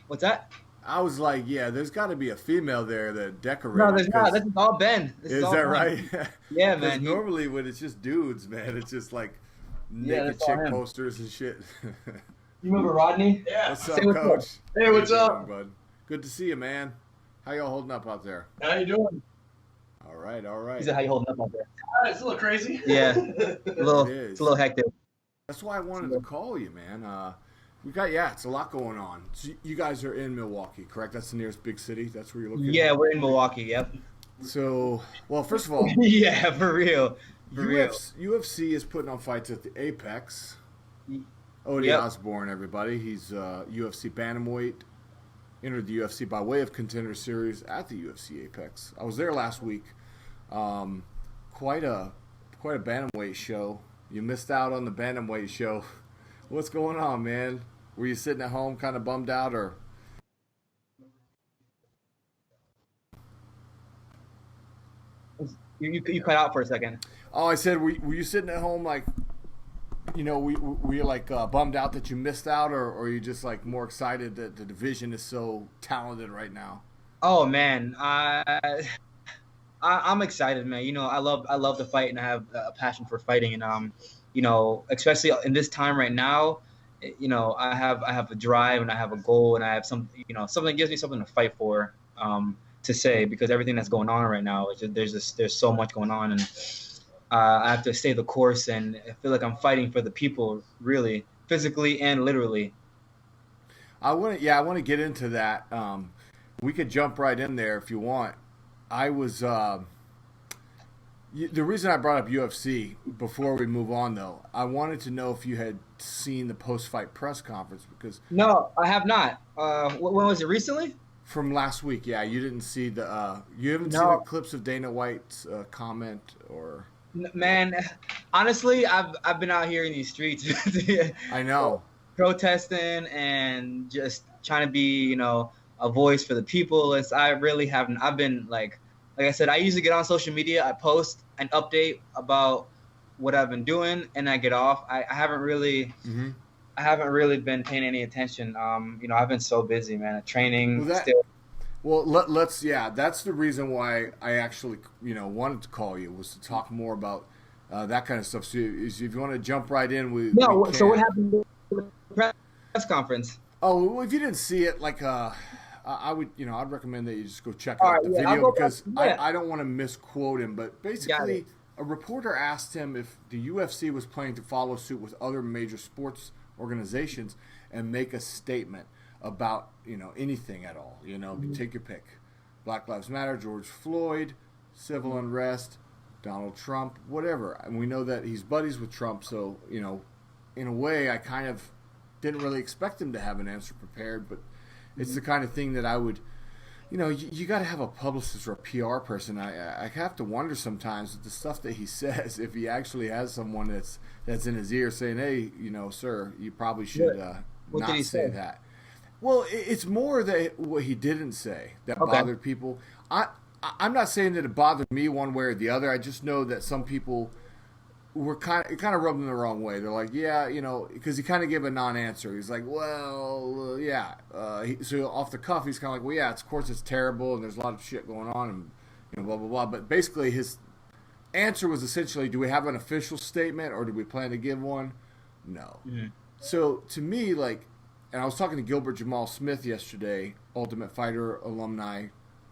What's that? I was like, yeah, there's got to be a female there that No, decorated there's not. This because is all Ben. This is is all that Ben. right? Yeah, Because man. normally when it's just dudes, man, it's just like Yeah, naked that's all chick him. posters and shit. You remember Rodney? Yeah. What's Say up, what's up. Coach? Hey, How you what's doing, up? bud? Good to see you, man. How y'all holding up out there? How you doing? All right, all He right. said, "How you holding up out there?" It's a little crazy. Yeah, It it's a little is. hectic. That's why I wanted to call you, man. We got it's a lot going on. So you guys are in Milwaukee, correct? That's the nearest big city. That's where you're located. Yeah, we're in Milwaukee. Yep. So, well, first of all, Yeah, for real. For real. UFC is putting on fights at the Apex. Odie Yep. Osborne, everybody. He's UFC Bantamweight. Entered the UFC by way of Contender Series at the UFC Apex. I was there last week. Quite a bantamweight show. You missed out on the bantamweight show. What's going on, man? Were you sitting at home, kind of bummed out, or? You cut out for a second. Oh, I said, were you sitting at home like, were you like bummed out that you missed out, or are you just like more excited that the division is so talented right now? Oh man, I'm excited, man. I love the fight, and I have a passion for fighting, and especially in this time right now, I have a drive, and I have a goal, and I have something that gives me something to fight for, to say, because everything that's going on right now, there's so much going on, and I have to stay the course, and I feel like I'm fighting for the people, really, physically and literally. I want to get into that. We could jump right in there if you want. I was the reason I brought up UFC before we move on, though. I wanted to know if you had seen the post-fight press conference because No, I have not. When was it? Recently? from last week, yeah, you didn't see you haven't seen the No, clips of Dana White's comment or man. Honestly, I've been out here in these streets, I know. protesting and just trying to be, a voice for the people. I really haven't. I've been like I said, I usually get on social media. I post an update about what I've been doing, and I get off. I haven't really. Hmm. I haven't really been paying any attention. I've been so busy, man. Training Well, that still. well let's that's the reason why I actually wanted to call you was to talk more about that kind of stuff. So if you want to jump right in, we No. So what can. happened to the press conference? Oh, well, if you didn't see it, like, I would, I'd recommend that you just go check All out right, the yeah, I'll video go back. because Yeah, I don't want to misquote him, but got basically, it. a reporter asked him if the UFC was planning to follow suit with other major sports organizations and make a statement about, anything at all. Take your pick. Black Lives Matter, George Floyd, civil unrest, Donald Trump, whatever. And we know that he's buddies with Trump, so, in a way, I kind of didn't really expect him to have an answer prepared, but it's the kind of thing that I would, you got to have a publicist or a PR person. I have to wonder sometimes with the stuff that he says if he actually has someone that's in his ear saying, "Hey, sir, you probably should What What did not he say say? that." Well, it's more that what he didn't say that Okay. bothered people. I'm not saying that it bothered me one way or the other. I just know that some people it kind of rubbed them the wrong way. They're like, yeah, because he kind of gave a non-answer. He's like, well, yeah. So off the cuff, he's kind of like, well, yeah, of course it's terrible, and there's a lot of shit going on, and blah blah blah. But basically, his answer was essentially, do we have an official statement, or do we plan to give one? No. Mhm. So to me, and I was talking to Gilbert Jamal Smith yesterday, Ultimate Fighter alumni.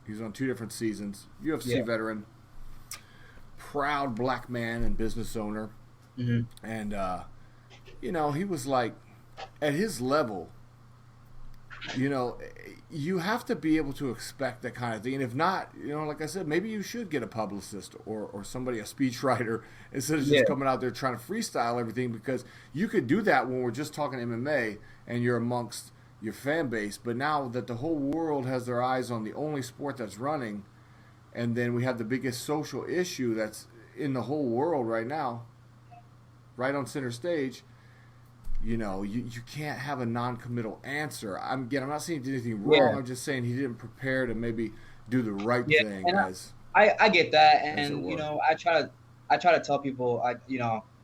He's on 2 different seasons, UFC Yeah. veteran, proud black man and business owner. Hmm. And, he was like, at his level, you have to be able to expect that kind of thing. And if not, like I said, maybe you should get a publicist or somebody, a speechwriter, instead of Yeah. just coming out there trying to freestyle everything, because you could do that when we're just talking MMA and you're amongst your fan base. But now that the whole world has their eyes on the only sport that's running, and then we have the biggest social issue that's in the whole world right now, right on center stage, you can't have a non-committal answer. I'm not saying he did anything wrong. Yeah. I'm just saying he didn't prepare to maybe do the right Yeah, thing and as I get that, as it and were. I try to tell people,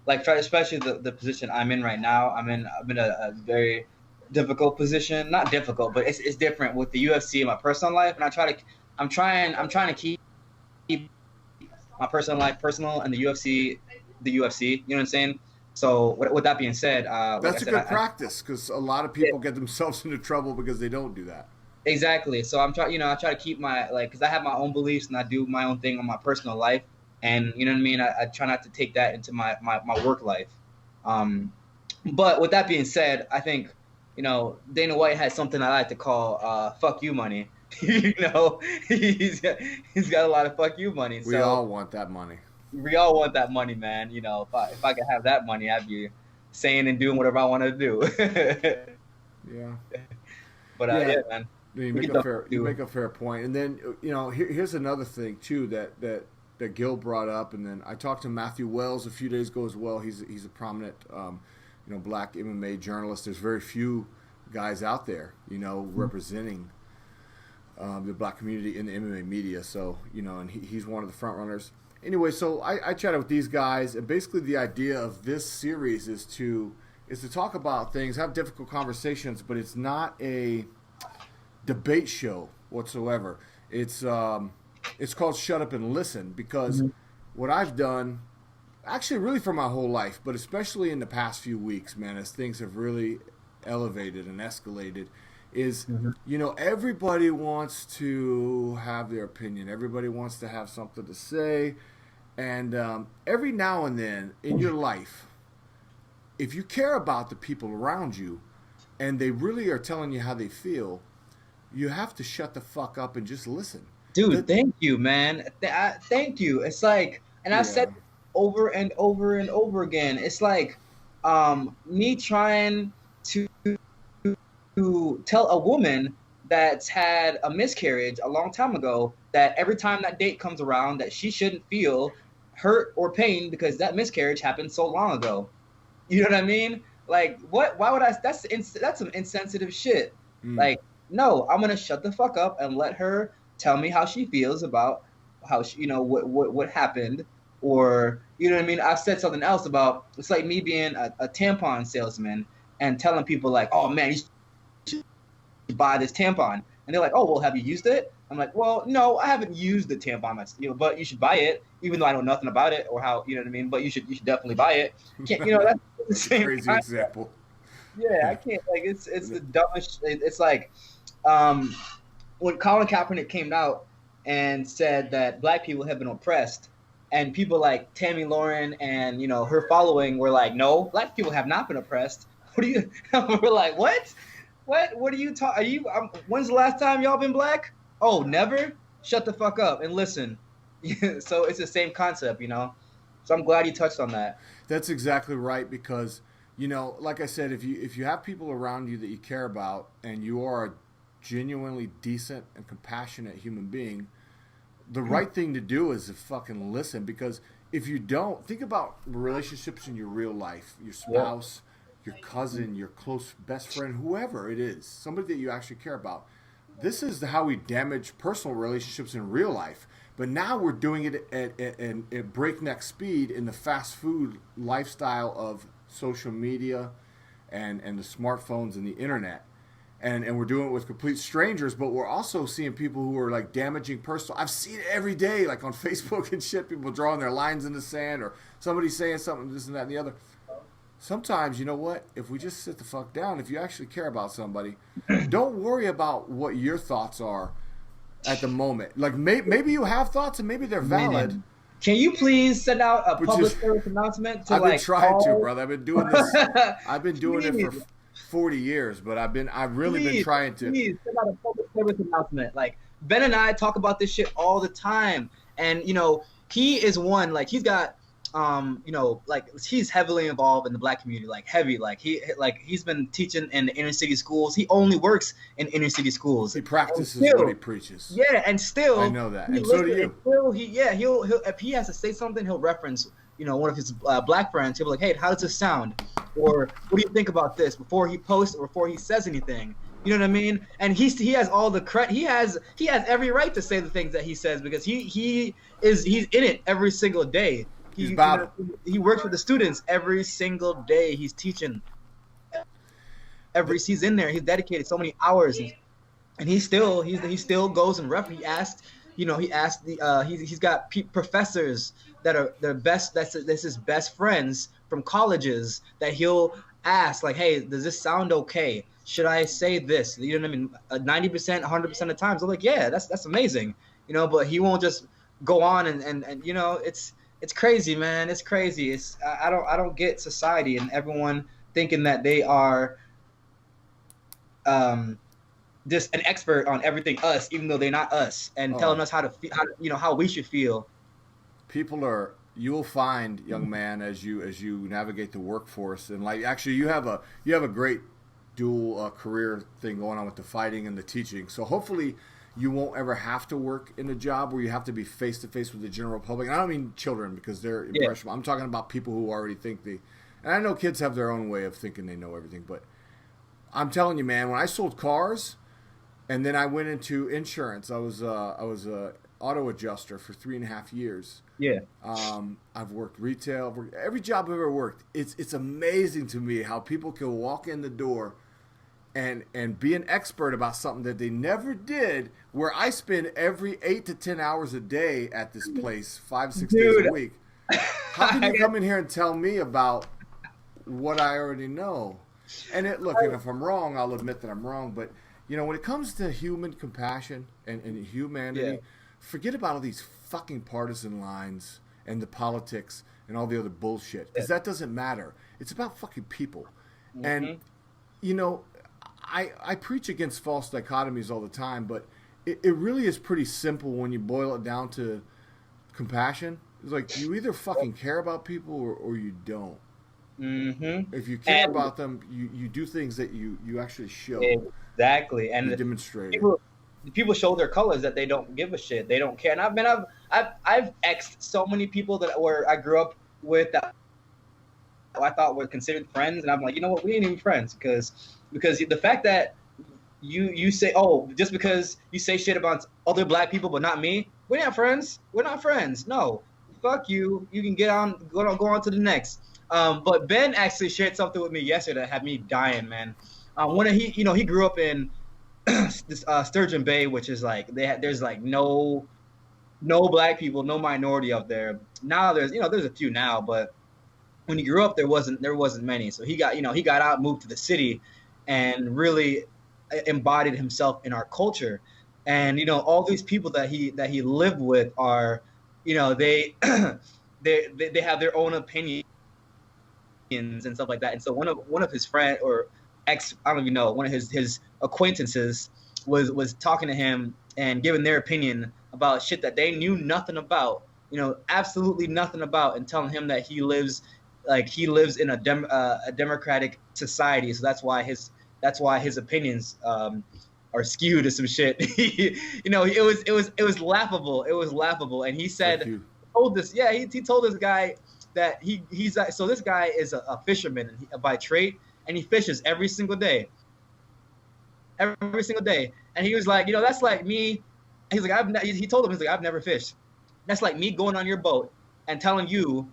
like, especially the position I'm in right now. I'm in a very difficult position. Not difficult, but it's different with the UFC and my personal life. And I'm trying to keep my personal life personal and the UFC the UFC. You know what I'm saying? So with that being said, like I That's a said, good practice because a lot of people get themselves into trouble because they don't do that. exactly. So I try to keep my because I have my own beliefs and I do my own thing on my personal life, and you know what I mean. I try not to take that into my work life. Um, but with that being said, I think Dana White has something I like to call "fuck you money." you know, he's got, he's got a lot of "fuck you money." We all want that money. We all want that money, man. If I could have that money, I'd be saying and doing whatever I want to do. Yeah. But yeah, man. You make a fair point. And then here's another thing too that Gil brought up, and then I talked to Matthew Wells a few days ago as well. He's a prominent black MMA journalist. There's very few guys out there representing the black community in the MMA media. So and he's one of the front runners. Anyway, so I chatted with these guys, and basically the idea of this series is to talk about things, have difficult conversations, but it's not a debate show whatsoever. It's called Shut Up and Listen, because what I've done, actually really for my whole life, but especially in the past few weeks, man, as things have really elevated and escalated, is everybody wants to have their opinion. Everybody wants to have something to say. And every now and then in your life, if you care about the people around you and they really are telling you how they feel, you have to shut the fuck up and just listen. Dude, thank you, man. Thank you. It's like, and I've said over and over and over again, it's like me trying to tell a woman that's had a miscarriage a long time ago that every time that date comes around that she shouldn't feel hurt or pain because that miscarriage happened so long ago. You know what I mean? Like, what? Why would I? That's some insensitive shit. Like, no, I'm gonna shut the fuck up and let her tell me how she feels about how she, what happened, or you know what I mean. I've said something else about it's like me being a tampon salesman and telling people like, oh man, you should buy this tampon, and they're like, oh well, have you used it? I'm like, well, no, I haven't used the tampon, but you should buy it, even though I know nothing about it or how, you know what I mean. But you should definitely buy it. That's the same crazy concept. example. Yeah, I can't. Like, it's the dumbest. It's like when Colin Kaepernick came out and said that black people have been oppressed, and people like Tammy Lauren and her following were like, no, black people have not been oppressed. What do you? We're like, what? What are you talking? Are you? When's the last time y'all been black? Oh, never? Shut the fuck up and listen. So it's the same concept, So I'm glad you touched on that. That's exactly right, because like I said, if you have people around you that you care about and you are a genuinely decent and compassionate human being, the right thing to do is to fucking listen. Because if you don't, think about relationships in your real life, your spouse, your cousin, your close best friend, whoever it is, somebody that you actually care about. This is how we damage personal relationships in real life. But now we're doing it at breakneck speed in the fast food lifestyle of social media and the smartphones and the internet. And we're doing it with complete strangers, but we're also seeing people who are like damaging personal. I've seen it every day, like on Facebook and shit, people drawing their lines in the sand or somebody saying something, this and that and the other. Sometimes, you know what? If we just sit the fuck down, if you actually care about somebody, don't worry about what your thoughts are at the moment. Like maybe you have thoughts and maybe they're valid. Man. Can you please send out a public service announcement to I've been trying to, brother. I've been doing this. I've been doing it for 40 years, but I've really been trying to. Please send out a public service announcement. Like Ben and I talk about this shit all the time, and he is one. Like he's got like he's heavily involved in the black community, like heavy, he's been teaching in the inner city schools. He only works in inner city schools. He practices what he preaches. Yeah, and still I know that, and so do you. Still, he'll if he has to say something, he'll reference one of his black friends. He'll be like, hey, how does this sound? Or what do you think about this? Before he posts or before he says anything. You know what I mean? And he has all the credit. He has every right to say the things that he says because he's in it every single day. He works with the students every single day. He's teaching. he's in there. He's dedicated so many hours, and he still goes and he asked, he asked he's got professors that are the best, that's his best friends from colleges, that he'll ask, like, hey, does this sound okay? Should I say this? You know what I mean? 90%, 100% of times, I'm like, yeah, that's amazing, but he won't just go on and it's crazy, man. It's crazy. I don't get society and everyone thinking that they are just an expert on everything us, even though they're not us, and telling us how to feel, how we should feel. You'll find, young man, as you navigate the workforce, and like, actually, you have a great dual career thing going on with the fighting and the teaching. So hopefully you won't ever have to work in a job where you have to be face to face with the general public. And I don't mean children, because they're impressionable. I'm talking about people who already think and I know kids have their own way of thinking they know everything, but I'm telling you, man, when I sold cars and then I went into insurance, I was a auto adjuster for 3.5 years. Yeah. I've worked retail. I've worked every job I've ever worked. It's amazing to me how people can walk in the door and be an expert about something that they never did, where I spend every 8 to 10 hours a day at this place, 5-6 days a week. How can you come in here and tell me about what I already know? And and if I'm wrong, I'll admit that I'm wrong. But when it comes to human compassion and humanity, forget about all these fucking partisan lines and the politics and all the other bullshit, because that doesn't matter. It's about fucking people. And I preach against false dichotomies all the time, but it really is pretty simple when you boil it down to compassion. It's like, you either fucking care about people or you don't. Mm-hmm. If you care about them, you do things that you actually show. Exactly. And you demonstrate. People show their colors, that they don't give a shit. They don't care. And I've exed so many people where I grew up with that I thought were considered friends, and I'm like, you know what, we ain't even friends, because the fact that you say, just because you say shit about other black people but not me, we're not friends. We're not friends. No, fuck you. You can go on to the next. But Ben actually shared something with me yesterday that had me dying, man. When he grew up in this Sturgeon Bay, which is like there's like no black people, no minority up there. Now there's a few now, but when he grew up there wasn't many. So he got out, moved to the city, and really embodied himself in our culture. And all these people that he lived with are, they they have their own opinions and stuff like that. And so one of his friend or ex, I don't even know, one of his acquaintances was talking to him and giving their opinion about shit that they knew nothing about, absolutely nothing about, and telling him that he lives in a democratic society, so that's why his opinions are skewed to some shit. It was laughable. It was laughable. And he said, he told this guy that he's so this guy is a fisherman by trade, and he fishes every single day. And he was like, that's like me. He's like, he told him, he's like, I've never fished. That's like me going on your boat and telling you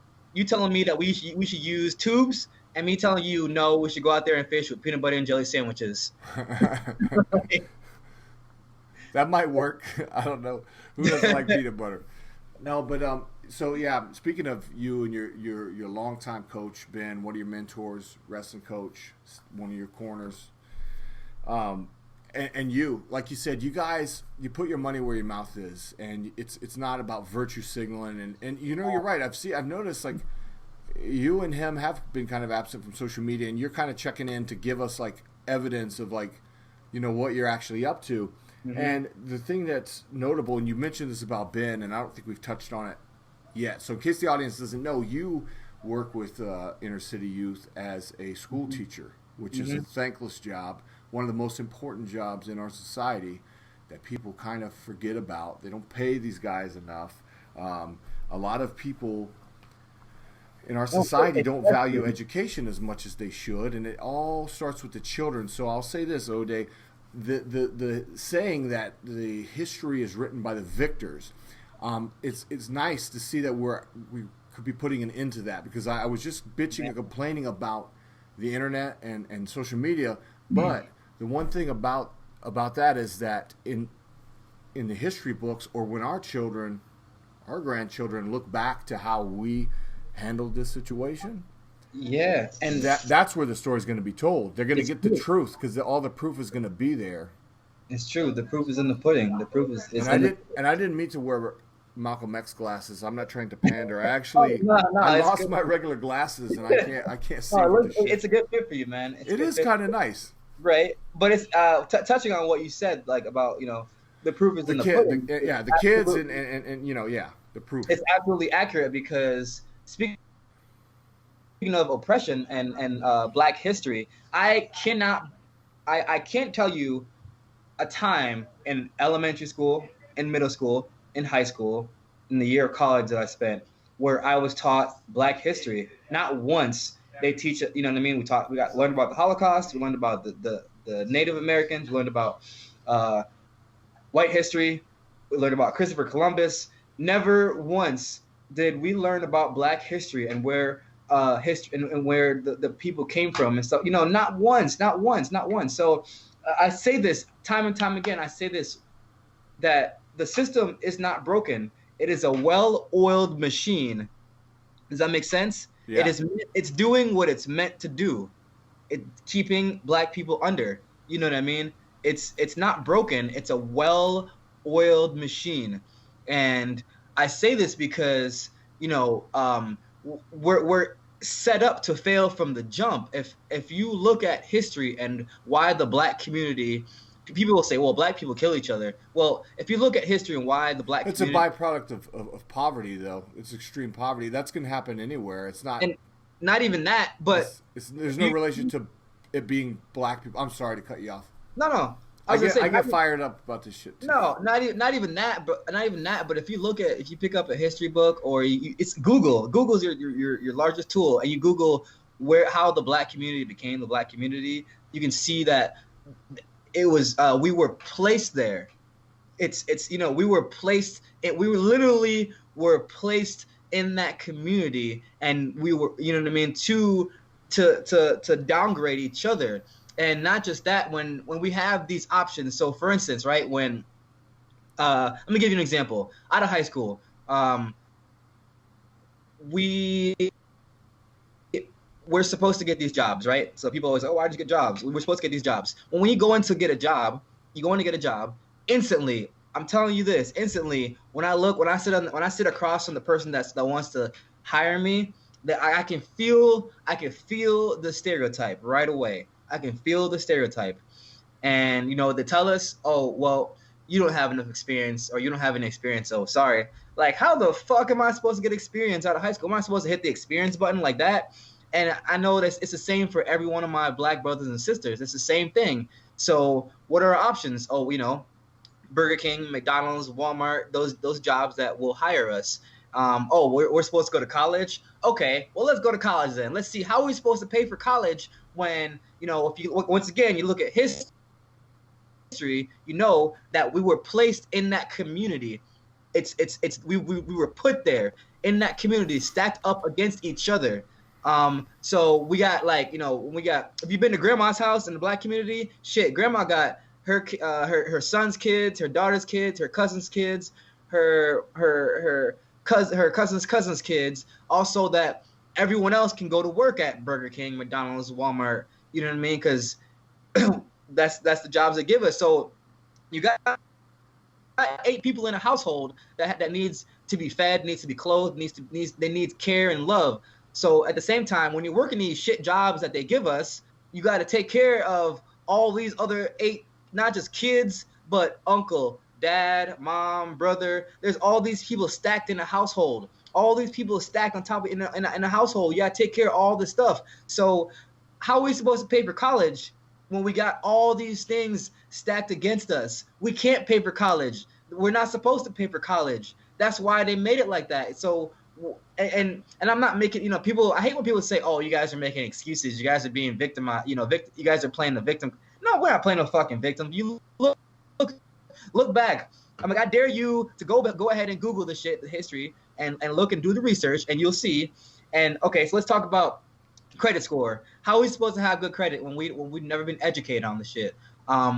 telling me that we should use tubes, and me telling you, no, we should go out there and fish with peanut butter and jelly sandwiches. That might work. I don't know. Who doesn't like peanut butter? No, but so yeah, speaking of you and your longtime coach, Ben, one of your mentors, wrestling coach, one of your corners, and you, like you said, you guys, you put your money where your mouth is, and it's not about virtue signaling, and you're right. I've noticed, like, you and him have been kind of absent from social media, and you're kind of checking in to give us like evidence of like, what you're actually up to. Mm-hmm. And the thing that's notable, and you mentioned this about Ben, and I don't think we've touched on it yet. So in case the audience doesn't know, you work with inner city youth as a school teacher, which is a thankless job, one of the most important jobs in our society that people kind of forget about. They don't pay these guys enough. A lot of people in our society don't value education as much as they should, and it all starts with the children. So I'll say this, O'Day, the saying that the history is written by the victors, it's nice to see that we could be putting an end to that, because I was just bitching and complaining about the internet and social media. But the one thing about that is that in the history books, or when our grandchildren look back to how we handled this situation, Yeah, and that's where the story's going to be told. They're going to get the truth because all the proof is going to be there. it's true. The proof is in the pudding. The proof is And I didn't mean to wear Malcolm X glasses. I'm not trying to pander. I actually I lost good. my regular glasses and I can't see. No, with the shit. it's a good fit for you, man. It is kind of nice, right? But it's touching on what you said, like about the proof is in the pudding. The kids and the proof. It's absolutely accurate because speaking of oppression and Black history, I can't tell you a time in elementary school, in middle school, in high school, in the year of college that I spent, where I was taught Black history. Not once. They teach it, you know what I mean? We learned about the Holocaust, we learned about the Native Americans, we learned about white history, we learned about Christopher Columbus. Never once did we learn about Black history and where history and where the people came from and stuff. Not once. So I say this time and time again. I say this, that the system is not broken. It is a well-oiled machine. Does that make sense? Yeah. It's doing what it's meant to do. It's keeping Black people under. You know what I mean? It's not broken. It's a well-oiled machine. And I say this because we're set up to fail from the jump. If you look at history and why the Black community, people will say, well, Black people kill each other. Well, if you look at history and why the Black it's community, a byproduct of poverty, though. It's extreme poverty. That's going to happen anywhere. It's not. And not even that, but there's no relation to it being Black people. I'm sorry to cut you off. No. I get fired up about this shit too. No, not even that. But if you pick up a history book or it's Google. Google's your largest tool, and you Google how the Black community became the Black community. You can see that it was we were placed there. We were placed. We literally were placed in that community, and we were to downgrade each other. And not just that, when we have these options. So, for instance, right, when let me give you an example. Out of high school, we're supposed to get these jobs, right? So people always say, oh, why'd you get jobs? We're supposed to get these jobs. When you go in to get a job, instantly, I'm telling you this, when I sit across from the person that wants to hire me, that I can feel the stereotype right away. I can feel the stereotype. And, they tell us, oh, well, you don't have enough experience, or you don't have any experience, so sorry. Like, how the fuck am I supposed to get experience out of high school? Am I supposed to hit the experience button like that? And I know that it's the same for every one of my Black brothers and sisters. It's the same thing. So what are our options? Oh, Burger King, McDonald's, Walmart, those jobs that will hire us. We're supposed to go to college? Okay, well, let's go to college then. Let's see, how are we supposed to pay for college when, if you once again, you look at history, that we were placed in that community. We were put there in that community, stacked up against each other. So we got if you've been to grandma's house in the Black community, shit, grandma got her son's kids, her daughter's kids, her cousin's kids, her cousin's kids, also that everyone else can go to work at Burger King, McDonald's, Walmart, you know what I mean? Because that's the jobs they give us. So you got 8 people in a household that needs to be fed, needs to be clothed, they need care and love. So at the same time, when you're working these shit jobs that they give us, you got to take care of all these other 8, not just kids, but uncle, dad, mom, brother. There's all these people stacked in a household. All these people stacked on top of in a household. You got to take care of all this stuff. So how are we supposed to pay for college when we got all these things stacked against us? We can't pay for college. We're not supposed to pay for college. That's why they made it like that. So, and I'm not making, people, I hate when people say, oh, you guys are making excuses. You guys are being victimized. You guys are playing the victim. No, we're not playing no fucking victim. You look back. I dare you to go ahead and Google the history, and look and do the research, and you'll see. And okay, so let's talk about credit score. How are we supposed to have good credit when we've never been educated on the shit?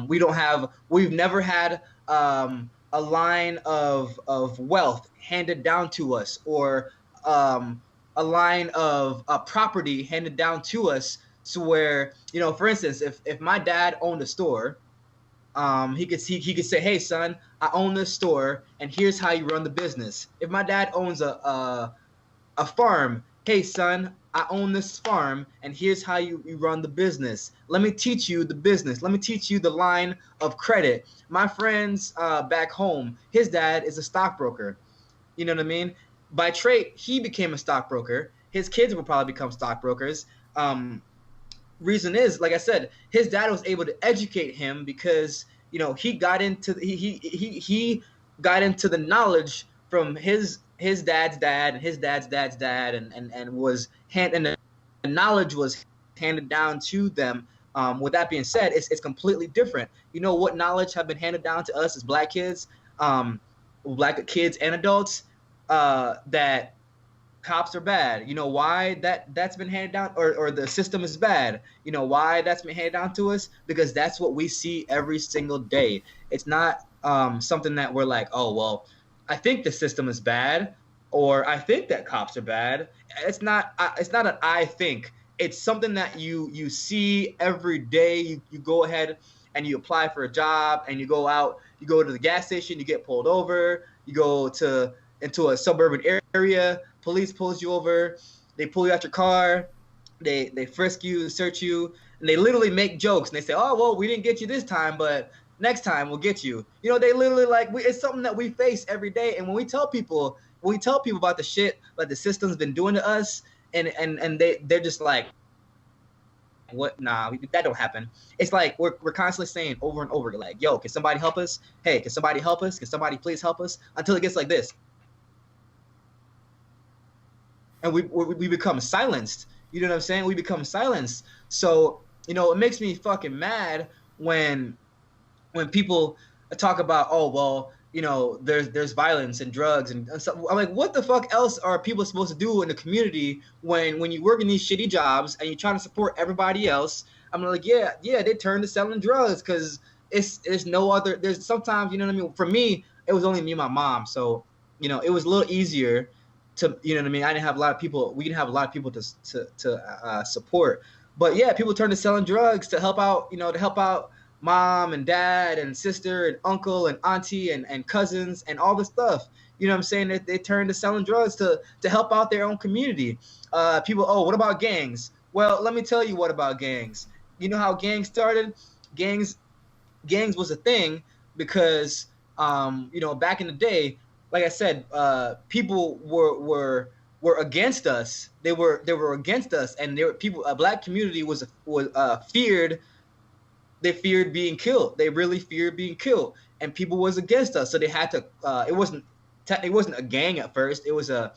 We've never had a line of wealth handed down to us, or a line of property handed down to us. So where, for instance, if my dad owned a store, he could say, "Hey, son, I own this store, and here's how you run the business." If my dad owns a farm, "Hey, son, I own this farm, and here's how you run the business. Let me teach you the business. Let me teach you the line of credit." My friend's back home, his dad is a stockbroker. You know what I mean? By trade, he became a stockbroker. His kids will probably become stockbrokers. Reason is, like I said, his dad was able to educate him because he got into he got into the knowledge from his dad's dad and his dad's dad's dad, and the knowledge was handed down to them. With that being said, it's completely different. You know what knowledge have been handed down to us as black kids, black kids and adults, that cops are bad. You know why that's been handed down, or the system is bad. You know why that's been handed down to us? Because that's what we see every single day. It's not something that we're like, oh well, I think the system is bad, or I think that cops are bad. It's not an I think. It's something that you see every day. You go ahead and you apply for a job, and you go out, you go to the gas station, you get pulled over, you go into a suburban area, police pulls you over, they pull you out your car, they frisk you, search you, and they literally make jokes, and they say, "Oh well, we didn't get you this time, but next time we'll get you." They literally it's something that we face every day. And when we tell people about the shit that the system's been doing to us, and they're just like, "What? Nah, that don't happen." It's like we're constantly saying over and over, like, "Yo, can somebody help us? Hey, can somebody help us? Can somebody please help us?" Until it gets like this, and we become silenced. You know what I'm saying? We become silenced. So it makes me fucking mad when people talk about, oh well, there's violence and drugs and stuff. I'm like, what the fuck else are people supposed to do in the community when you work in these shitty jobs and you're trying to support everybody else? I'm like, yeah, they turn to selling drugs because it's no other. There's sometimes, you know what I mean. For me, it was only me and my mom, so it was a little easier to, you know what I mean. I didn't have a lot of people. We didn't have a lot of people to support. But yeah, people turn to selling drugs to help out. To help out mom and dad and sister and uncle and auntie and cousins and all this stuff. You know what I'm saying? They turn to selling drugs to help out their own community. People, oh, what about gangs? Well, let me tell you what about gangs. You know how gangs started? Gangs was a thing because, back in the day, like I said, people were against us. They were against us, and a black community was feared. They feared being killed. They really feared being killed, and people was against us. So they had to. It wasn't a gang at first. It was a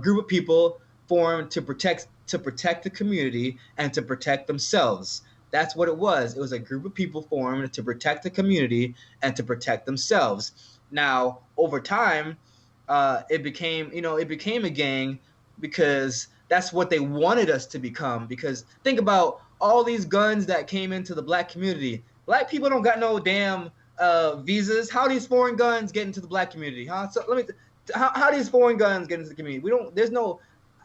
group of people formed to protect the community and to protect themselves. That's what it was. It was a group of people formed to protect the community and to protect themselves. Now, over time, it became a gang because that's what they wanted us to become. Because think about all these guns that came into the black community. Black people don't got no damn visas. How these foreign guns get into the black community? Huh? So how these foreign guns get into the community?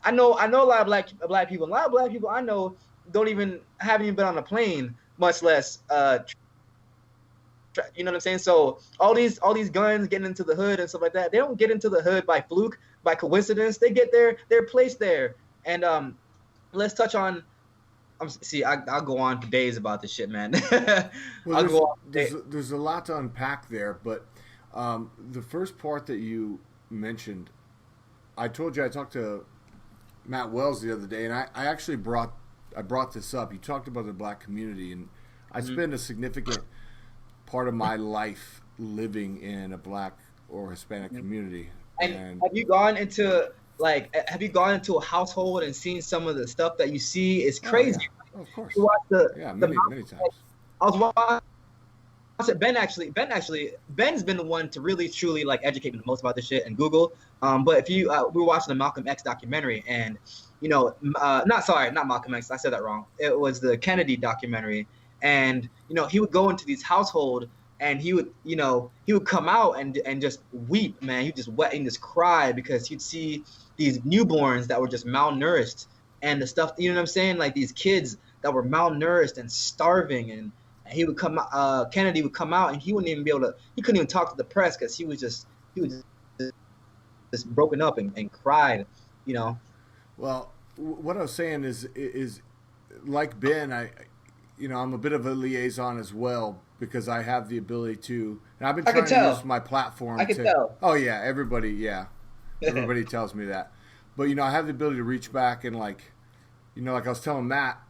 I know a lot of black people. A lot of black people I know haven't even been on a plane, much less you know what I'm saying? So all these guns getting into the hood and stuff like that, they don't get into the hood by fluke, by coincidence. They get there, they're placed there. And let's touch on. I'll go on for days about this shit, man. Well, there's a lot to unpack there, but the first part that you mentioned, I told you I talked to Matt Wells the other day, and I actually brought this up. You talked about the black community, and I spend a significant part of my life living in a black or Hispanic community. And have you gone into a household and seen some of the stuff that you see? It's crazy. Yeah. Oh, of course. Many times. I was watching Ben's been the one to really truly educate me the most about this shit and Google. But if you we were watching the Malcolm X documentary, and not Malcolm X. I said that wrong. It was the Kennedy documentary, and he would go into these household, and he would come out and just weep, man. He just wept and just cry because he'd see these newborns that were just malnourished, and the stuff, you know what I'm saying, like these kids that were malnourished and starving, and he would come. Kennedy would come out, and he wouldn't even be able to. He couldn't even talk to the press because he was just broken up and cried, you know. Well, what I was saying is like Ben, I'm a bit of a liaison as well because I have the ability to, and I've been trying to use my platform. I can tell. Oh yeah, everybody tells me that, but I have the ability to reach back and like I was telling Matt,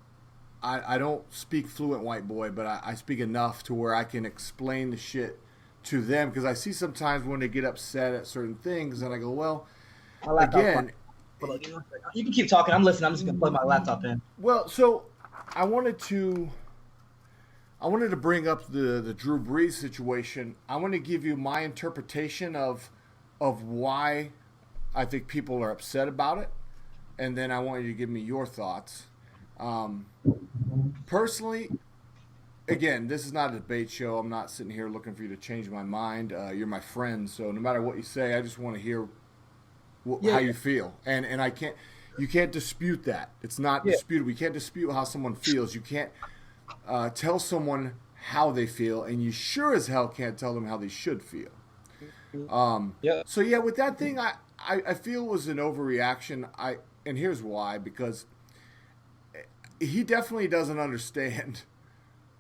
I don't speak fluent white boy, but I speak enough to where I can explain the shit to them because I see sometimes when they get upset at certain things, and I go, well, again. You can keep talking. I'm listening. I'm just gonna plug my laptop in. Well, so I wanted to bring up the Drew Brees situation. I want to give you my interpretation of why I think people are upset about it, and then I want you to give me your thoughts. Personally, again, this is not a debate show. I'm not sitting here looking for you to change my mind. You're my friend, so no matter what you say, I just want to hear how you feel, and you can't dispute that. It's not disputed. We can't dispute how someone feels. You can't tell someone how they feel, and you sure as hell can't tell them how they should feel. So yeah, with that thing, I feel was an overreaction. And here's why: because he definitely doesn't understand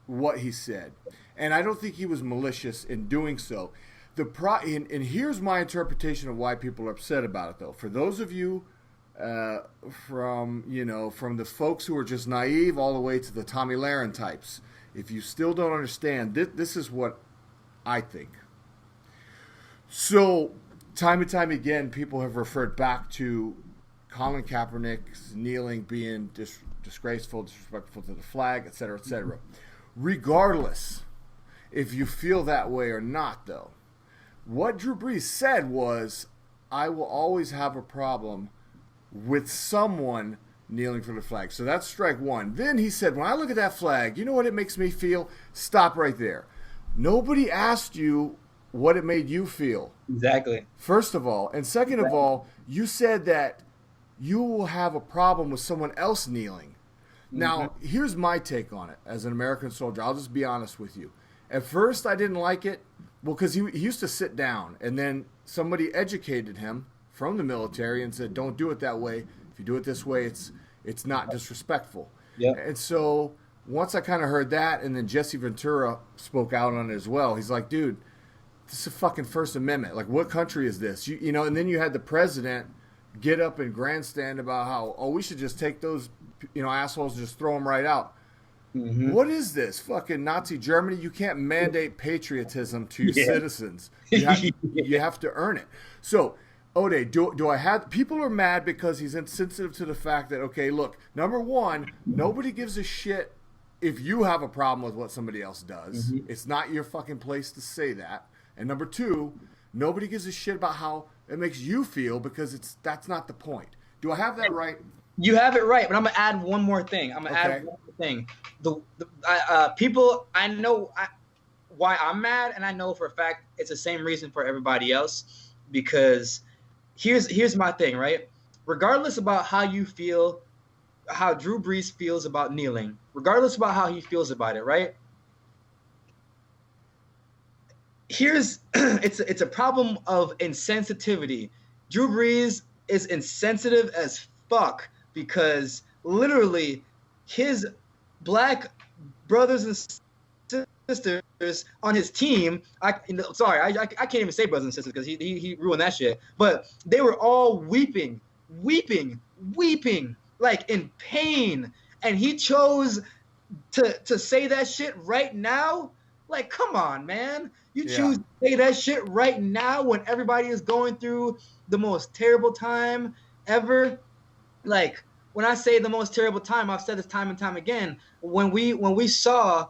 what he said, and I don't think he was malicious in doing so. And here's my interpretation of why people are upset about it, though. For those of you from the folks who are just naive all the way to the Tommy Lahren types, if you still don't understand, this is what I think. So, time and time again, people have referred back to Colin Kaepernick's kneeling being disgraceful, disrespectful to the flag, etc., etc. Regardless if you feel that way or not, though, what Drew Brees said was, I will always have a problem with someone kneeling for the flag. So that's strike one. Then he said, when I look at that flag, you know what it makes me feel? Stop right there. Nobody asked you what it made you feel. Exactly. First of all. And second of all, you said that you will have a problem with someone else kneeling. Now, here's my take on it as an American soldier. I'll just be honest with you. At first, I didn't like it. Well, because he used to sit down, and then somebody educated him from the military and said, don't do it that way. If you do it this way, it's not disrespectful. Yeah. And so once I kind of heard that, and then Jesse Ventura spoke out on it as well, he's like, dude, this is a fucking First Amendment. Like, what country is this? And then you had the president get up and grandstand about how, we should just take those, assholes and just throw them right out. Mm-hmm. What is this? Fucking Nazi Germany? You can't mandate patriotism to your citizens. You have to earn it. So, Ode, do I have... People are mad because he's insensitive to the fact that, okay, look, number one, nobody gives a shit if you have a problem with what somebody else does. Mm-hmm. It's not your fucking place to say that. And number two, nobody gives a shit about how it makes you feel because that's not the point. Do I have that right? You have it right, but I'm going to add one more thing. Add one more thing. People, I know why I'm mad, and I know for a fact it's the same reason for everybody else, because here's my thing, right? Regardless about how you feel, how Drew Brees feels about kneeling, regardless about how he feels about it, right? It's a problem of insensitivity. Drew Brees is insensitive as fuck because literally his black brothers and sisters on his team, I can't even say brothers and sisters because he ruined that shit, but they were all weeping like in pain, and he chose to say that shit right now. Like, come on, man. You choose to say that shit right now when everybody is going through the most terrible time ever. Like, when I say the most terrible time, I've said this time and time again. When we saw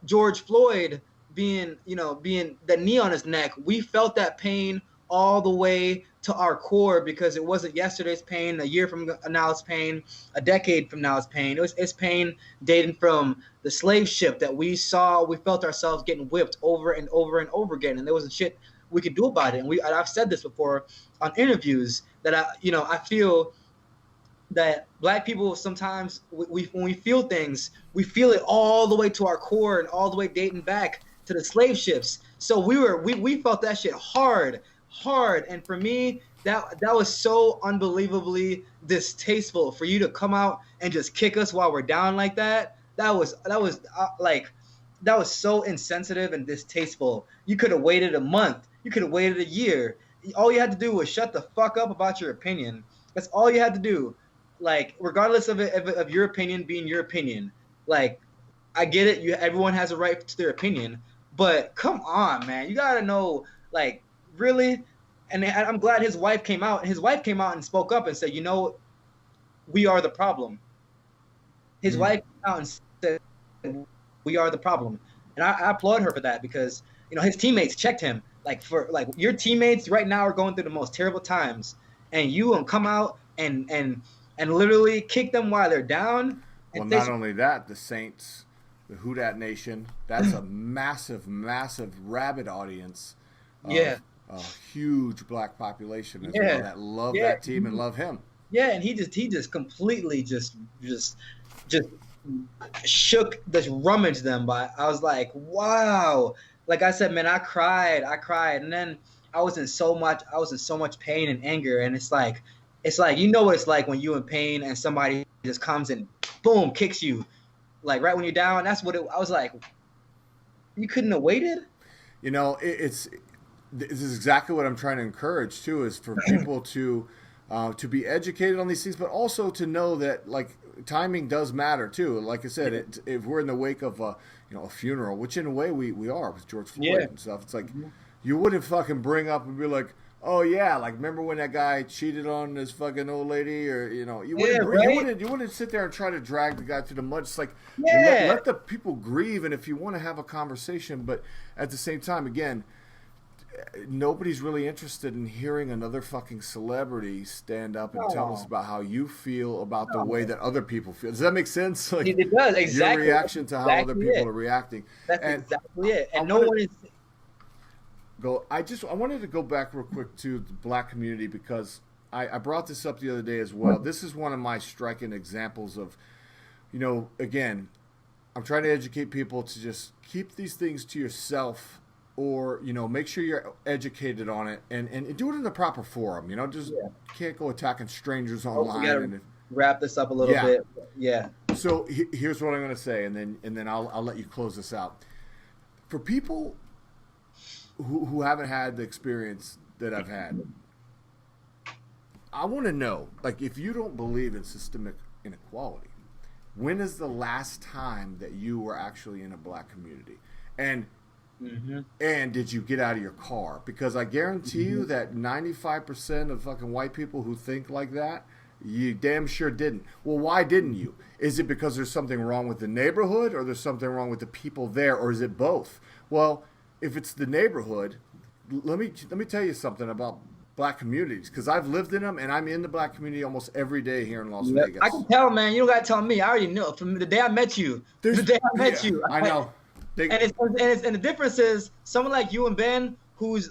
George Floyd being the knee on his neck, we felt that pain all the way to our core, because it wasn't yesterday's pain, a year from now it's pain, a decade from now it's pain. It's pain dating from the slave ship that we felt ourselves getting whipped over and over and over again, and there wasn't shit we could do about it. And I've said this before on interviews that I feel that Black people sometimes when we feel things, we feel it all the way to our core and all the way dating back to the slave ships. So we felt that shit hard, and for me that was so unbelievably distasteful for you to come out and just kick us while we're down like that. That was so insensitive and distasteful. You could have waited a month. You could have waited a year. All you had to do was shut the fuck up about your opinion. That's all you had to do. Like, regardless of your opinion being your opinion. Like, I get it. Everyone has a right to their opinion, but come on, man. You gotta know, like, really. And I'm glad his wife came out. His wife came out and spoke up and said, we are the problem. His wife came out and said, we are the problem. And I applaud her for that, because, his teammates checked him. Like, your teammates right now are going through the most terrible times, and you come out and literally kick them while they're down. Well, not only that, the Saints, the Who Dat Nation, that's a massive, massive, rabid audience. Yeah. A huge Black population as well that love that team and love him. Yeah, and he just completely just shook, just rummaged them. But I was like, wow. Like I said, man, I cried, and then I was in so much pain and anger, and it's like what it's like when you're in pain and somebody just comes and boom kicks you, like right when you're down. That's what I was like. You couldn't have waited. This is exactly what I'm trying to encourage too, is for people to be educated on these things, but also to know that, like, timing does matter too. Like I said, if we're in the wake of a funeral, which in a way we are with George Floyd and stuff, it's like you wouldn't fucking bring up and be like, oh yeah, like, remember when that guy cheated on this fucking old lady, or you wouldn't sit there and try to drag the guy through the mud. It's like, let the people grieve, and if you want to have a conversation, but at the same time, again, nobody's really interested in hearing another fucking celebrity stand up and tell us about how you feel about the way that other people feel. Does that make sense? Like, it does, exactly. Your reaction to how other people are reacting. That's exactly it. And no one is. I wanted to go back real quick to the Black community, because I brought this up the other day as well. This is one of my striking examples of, again, I'm trying to educate people to just keep these things to yourself, or, make sure you're educated on it, and do it in the proper forum. Just can't go attacking strangers online. We gotta wrap this up a little bit. Yeah. So here's what I'm going to say, and then I'll let you close this out. For people who haven't had the experience that I've had, I want to know, like, if you don't believe in systemic inequality, when is the last time that you were actually in a Black community? And did you get out of your car? Because I guarantee you that 95% of fucking white people who think like that, you damn sure didn't. Well, why didn't you? Is it because there's something wrong with the neighborhood, or there's something wrong with the people there, or is it both? Well, if it's the neighborhood, let me tell you something about Black communities, because I've lived in them, and I'm in the Black community almost every day here in Las Vegas. I can tell, man. You don't got to tell me. I already know from the day I met you. I know. And the difference is, someone like you and Ben, who's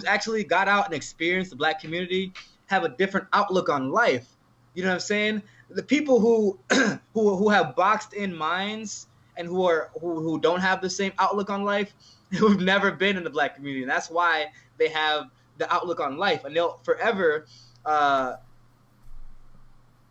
actually got out and experienced the Black community, have a different outlook on life. You know what I'm saying? The people who have boxed in minds and who don't have the same outlook on life, who've never been in the Black community, and that's why they have the outlook on life, and they'll forever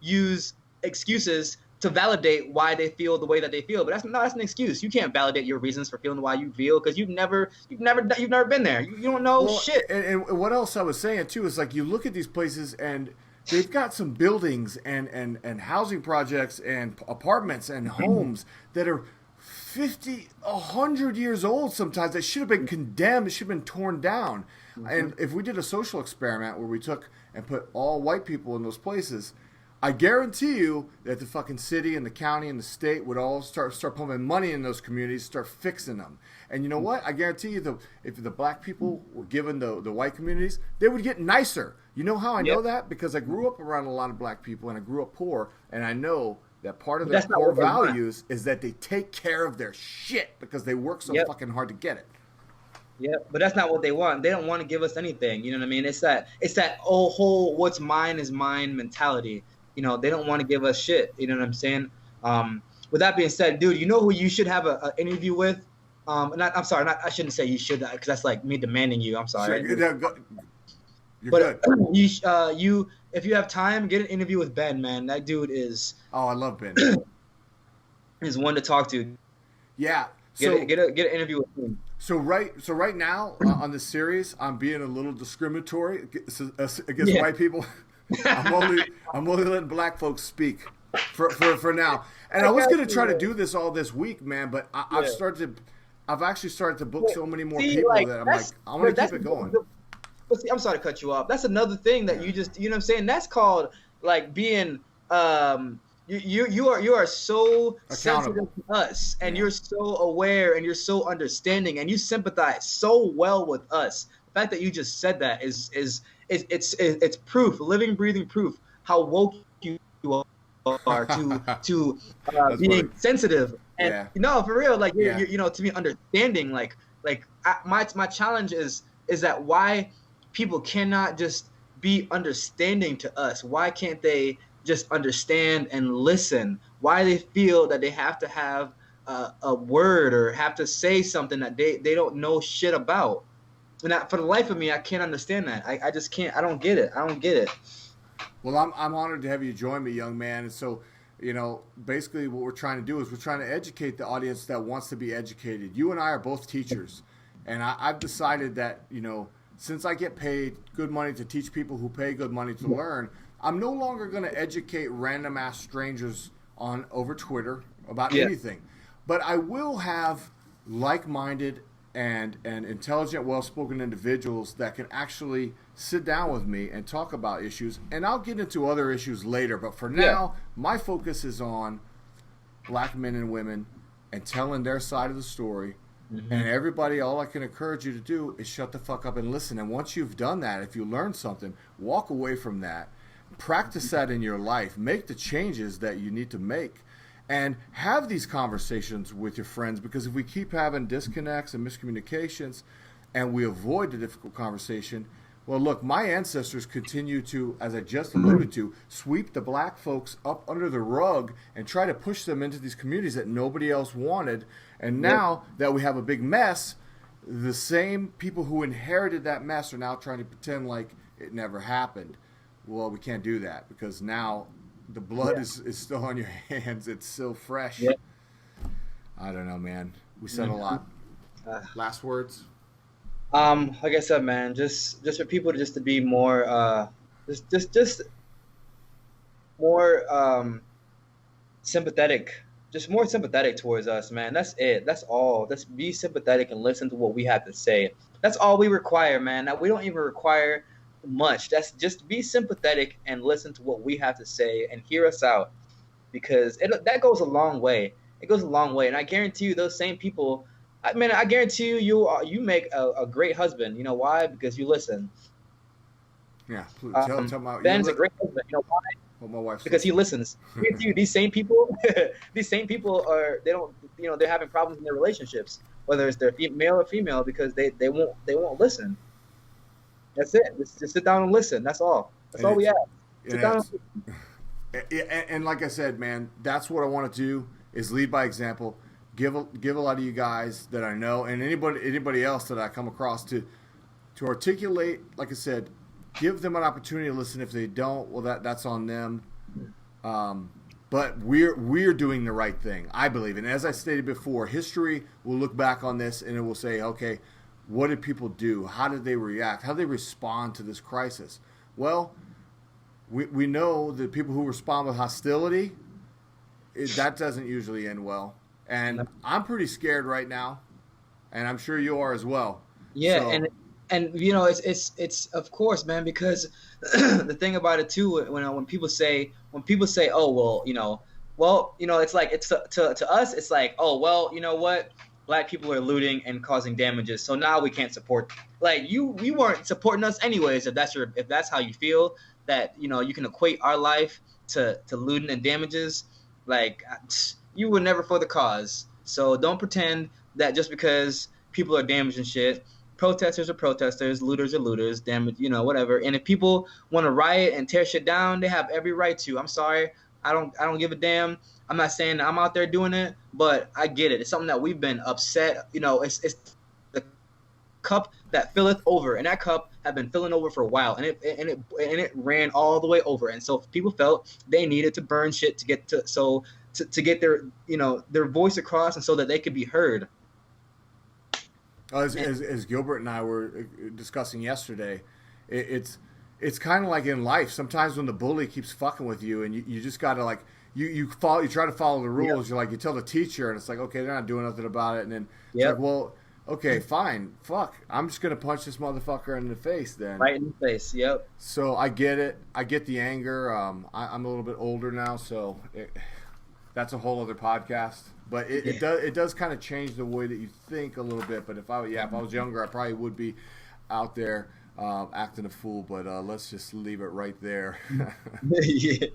use excuses to validate why they feel the way that they feel. But that's an excuse. You can't validate your reasons for feeling why you feel, because you've never been there. You don't know shit. And what else I was saying too is, like, you look at these places and they've got some buildings and housing projects and apartments and homes that are 50, 100 years old sometimes, that should have been condemned. It should have been torn down. And if we did a social experiment where we took and put all white people in those places, I guarantee you that the fucking city and the county and the state would all start pumping money in those communities, start fixing them. And you know what? I guarantee you, if the black people were given the white communities, they would get nicer. You know how I know that? Because I grew up around a lot of black people, and I grew up poor, and I know that part of their core values is that they take care of their shit because they work so fucking hard to get it. Yeah, but that's not what they want. They don't want to give us anything. You know what I mean? It's that whole what's mine is mine mentality. You know, they don't want to give us shit. You know what I'm saying? With that being said, dude, you know who you should have an interview with? I'm sorry, I shouldn't say you should, because that's like me demanding you. I'm sorry. You're good. You, if you have time, get an interview with Ben, man. That dude is. Oh, I love Ben. Is one to talk to. Yeah. Get an interview with him. So right now on this series, I'm being a little discriminatory against white people. I'm only letting black folks speak for now. And I was going to try to do this all this week, man, but I've actually started to book so many more people that I'm like, I want to keep it going. But see, I'm sorry to cut you off. That's another thing that you just, you know what I'm saying? That's called like being, you are so sensitive to us, and you're so aware, and you're so understanding, and you sympathize so well with us. The fact that you just said that is it's proof, living, breathing proof how woke you are to being sensitive. And no, for real, like you're you know, to be understanding, my challenge is that why people cannot just be understanding to us. Why can't they just understand and listen? Why they feel that they have to have a word or have to say something that they don't know shit about? And for the life of me, I can't understand that. I just can't. I don't get it. Well, I'm honored to have you join me, young man. And so, you know, basically what we're trying to do is we're trying to educate the audience that wants to be educated. You and I are both teachers. And I've decided that, you know, since I get paid good money to teach people who pay good money to learn, I'm no longer going to educate random ass strangers over Twitter about anything. But I will have like-minded and intelligent, well-spoken individuals that can actually sit down with me and talk about issues. And I'll get into other issues later. But for now, my focus is on black men and women and telling their side of the story. Mm-hmm. And everybody, all I can encourage you to do is shut the fuck up and listen. And once you've done that, if you learn something, walk away from that. Practice that in your life. Make the changes that you need to make. And have these conversations with your friends, because if we keep having disconnects and miscommunications and we avoid the difficult conversation, well, look, my ancestors continue to, as I just alluded to, sweep the black folks up under the rug and try to push them into these communities that nobody else wanted. And now that we have a big mess, the same people who inherited that mess are now trying to pretend like it never happened. Well, we can't do that because now the blood is still on your hands. It's still fresh. Yeah. I don't know, man. We said a lot. Last words? Like I said, man, just for people to be more, just more sympathetic. Just more sympathetic towards us, man. That's it. That's all. Just be sympathetic and listen to what we have to say. That's all we require, man. Now, we don't even require much. That's just be sympathetic and listen to what we have to say and hear us out, because that goes a long way. It goes a long way, and I guarantee you, those same people. I guarantee you make a great husband. You know why? Because you listen. Yeah, tell my, Ben's a great husband. You know why? Well, my wife because he listens. You, these same people are they're having problems in their relationships, whether it's their male or female, because they won't listen. That's it. Just sit down and listen. That's all. That's all we have. Sit down and listen. And like I said, man, that's what I want to do is lead by example. Give a lot of you guys that I know and anybody else that I come across to articulate. Like I said, give them an opportunity to listen. If they don't, well, that's on them. But we're doing the right thing, I believe. And as I stated before, history will look back on this and it will say, okay, what did people do? How did they react? How did they respond to this crisis? Well, we know that people who respond with hostility, that doesn't usually end well. And I'm pretty scared right now, and I'm sure you are as well. Yeah, so. And you know, it's of course, man, because the thing about it too, when people say, when people say, oh, well, it's like, it's to us, it's like, oh, well, you know what? Black people are looting and causing damages, so now we can't support. Like, you weren't supporting us anyways. If that's how you feel, that you can equate our life to looting and damages, like, you were never for the cause. So don't pretend that just because people are damaging shit, protesters are protesters, looters are looters, damage, whatever. And if people want to riot and tear shit down, they have every right to. I'm sorry, I don't give a damn. I'm not saying I'm out there doing it, but I get it. It's something that we've been upset. It's the cup that filleth over, and that cup had been filling over for a while, and it ran all the way over. And so people felt they needed to burn shit to get to get their voice across, and so that they could be heard. As Gilbert and I were discussing yesterday, it's kind of like in life. Sometimes when the bully keeps fucking with you, and you just gotta like you try to follow the rules. Yep. You're like, you tell the teacher, and it's like, okay, they're not doing nothing about it, and then it's Yep. like, well, okay, fine, fuck, I'm just gonna punch this motherfucker in the face then. Right in the face. Yep. So I get it. I get the anger. I'm a little bit older now, so that's a whole other podcast. But it does kind of change the way that you think a little bit. But if I was younger, I probably would be out there acting a fool. But let's just leave it right there. Yeah.